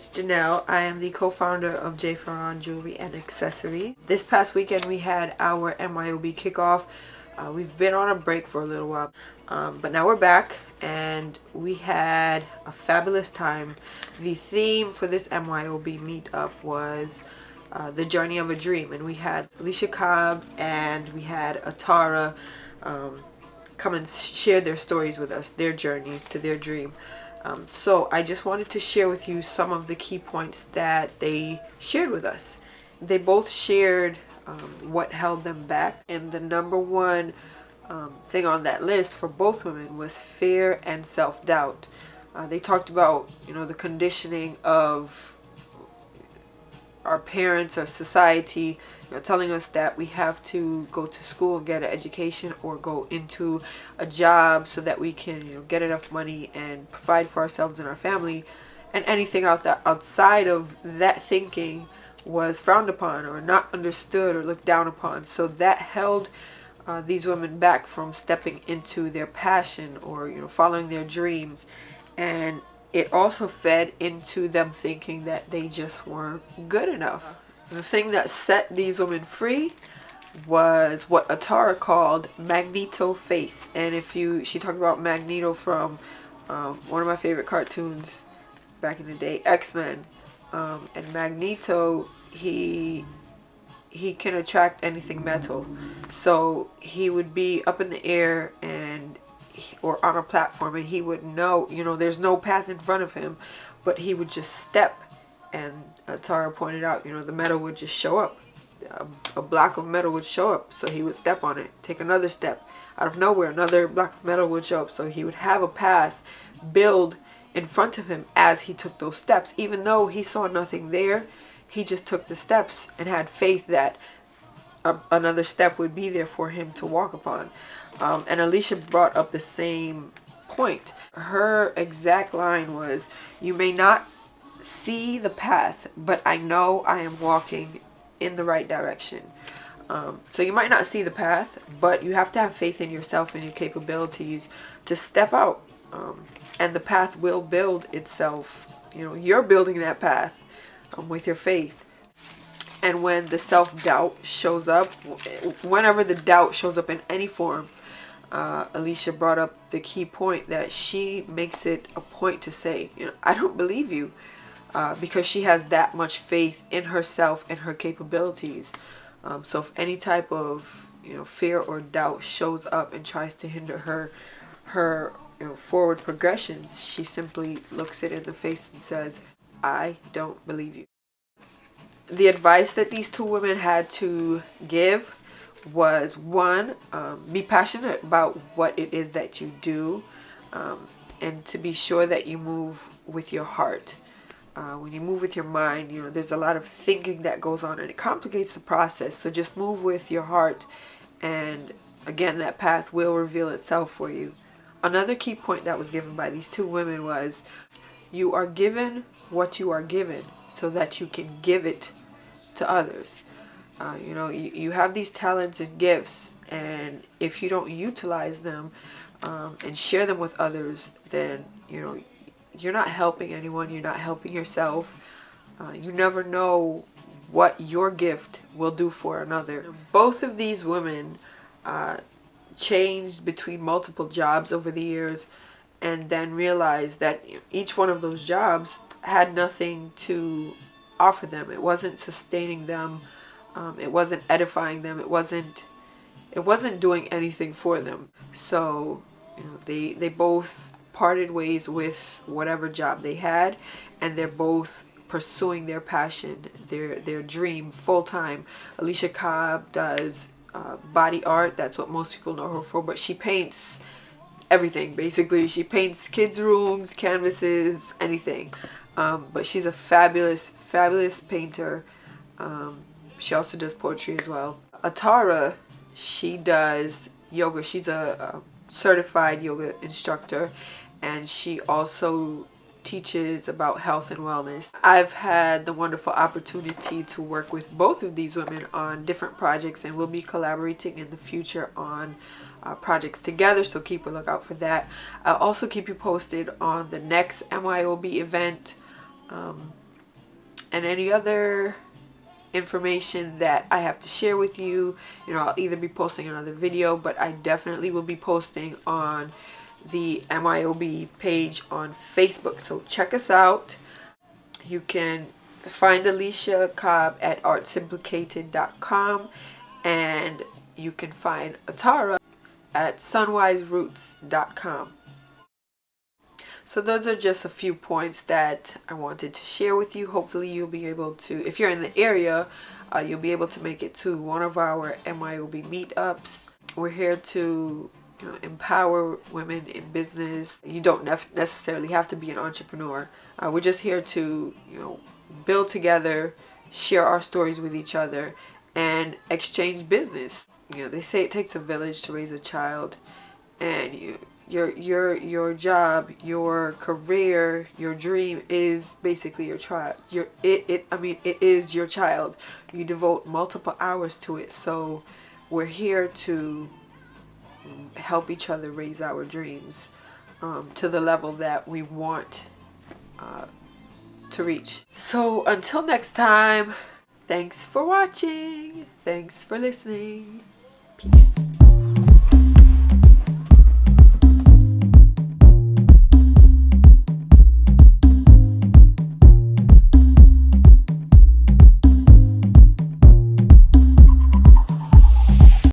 it's Janelle. I am the co-founder of J. Ferron Jewelry and Accessories. This past weekend we had our MYOB kickoff. We've been on a break for a little while, but now we're back and we had a fabulous time. The theme for this MYOB meetup was the journey of a dream, and we had Alicia Cobb and we had Atara come and share their stories with us, their journeys to their dream. So I just wanted to share with you some of the key points that they shared with us. They both shared what held them back, and the number one thing on that list for both women was fear and self-doubt. They talked about, the conditioning of our parents or society, telling us that we have to go to school and get an education or go into a job so that we can get enough money and provide for ourselves and our family, and anything outside of that thinking was frowned upon or not understood or looked down upon. So that held these women back from stepping into their passion or following their dreams, and it also fed into them thinking that they just weren't good enough. The thing that set these women free was what Atara called Magneto faith. And she talked about Magneto from one of my favorite cartoons back in the day, X-Men. And Magneto, he can attract anything metal. So he would be up in the air or on a platform, and he would know, there's no path in front of him, but he would just step, and Tara pointed out, the metal would just show up. A block of metal would show up, so he would step on it, take another step. Out of nowhere, another block of metal would show up, so he would have a path build in front of him as he took those steps. Even though he saw nothing there, he just took the steps and had faith that another step would be there for him to walk upon. And Alicia brought up the same point. Her exact line was, "You may not see the path, but I know I am walking in the right direction." So you might not see the path, but you have to have faith in yourself and your capabilities to step out. And the path will build itself. You're building that path with your faith. And when the self-doubt shows up, whenever the doubt shows up in any form, Alicia brought up the key point that she makes it a point to say, I don't believe you, because she has that much faith in herself and her capabilities. So if any type of fear or doubt shows up and tries to hinder her forward progressions, she simply looks it in the face and says, I don't believe you. The advice that these two women had to give was, one, be passionate about what it is that you do, and to be sure that you move with your heart. When you move with your mind, there's a lot of thinking that goes on and it complicates the process. So just move with your heart, and again, that path will reveal itself for you. Another key point that was given by these two women was, you are given what you are given so that you can give it to others. You have these talents and gifts, and if you don't utilize them and share them with others, then you're not helping anyone, you're not helping yourself. You never know what your gift will do for another. Both of these women changed between multiple jobs over the years, and then realized that each one of those jobs had nothing to offer them. It wasn't sustaining them. It wasn't edifying them. It wasn't doing anything for them. So they both parted ways with whatever job they had, and they're both pursuing their passion, their dream full time. Alicia Cobb does body art. That's what most people know her for, but she paints everything basically. She paints kids' rooms, canvases, anything. But she's a fabulous painter. She also does poetry as well. Atara, she does yoga. She's a certified yoga instructor, and she also teaches about health and wellness. I've had the wonderful opportunity to work with both of these women on different projects, and we'll be collaborating in the future on projects together, so keep a lookout for that. I'll also keep you posted on the next MYOB event. and any other information that I have to share with you. You know, I'll either be posting another video, but I definitely will be posting on the MYOB page on Facebook. So check us out. You can find Alicia Cobb at artsimplicated.com, and you can find Atara at sunwiseroots.com. So those are just a few points that I wanted to share with you. Hopefully you'll be able to, if you're in the area, you'll be able to make it to one of our MYOB meetups. We're here to, you know, empower women in business. You don't necessarily have to be an entrepreneur. We're just here to, you know, build together, share our stories with each other, and exchange business. You know, they say it takes a village to raise a child, and your job, your career, your dream is basically your child. It is your child. You devote multiple hours to it. So we're here to help each other raise our dreams to the level that we want to reach. So until next time, thanks for watching. Thanks for listening. Peace.